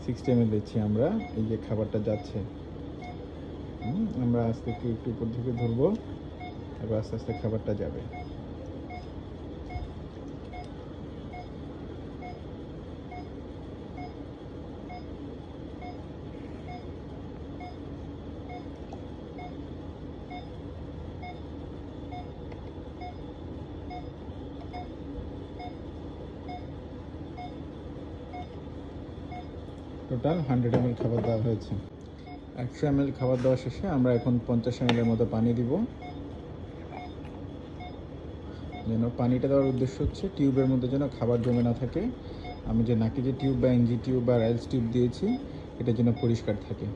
60 ml দিচ্ছি আমরা। এই যে খাবারটা যাচ্ছে, আমরা আস্তে একটু একটু উপর থেকে ধরবো, এবার আস্তে আস্তে খাবারটা যাবে। টোটাল 100 ml খাবার দেওয়া হয়েছে। 100 ml খাবার দেওয়া শেষে আমরা এখন 50 ml এর মতো পানি দিব। যেন পানিটা দেওয়ার উদ্দেশ্য হচ্ছে টিউবের মধ্যে যেন খাবার জমে না থাকে। আমি যে নাকি যে টিউব বা এনজি টিউব বা রাইলস টিউব দিয়েছি, এটা যেন পরিষ্কার থাকে।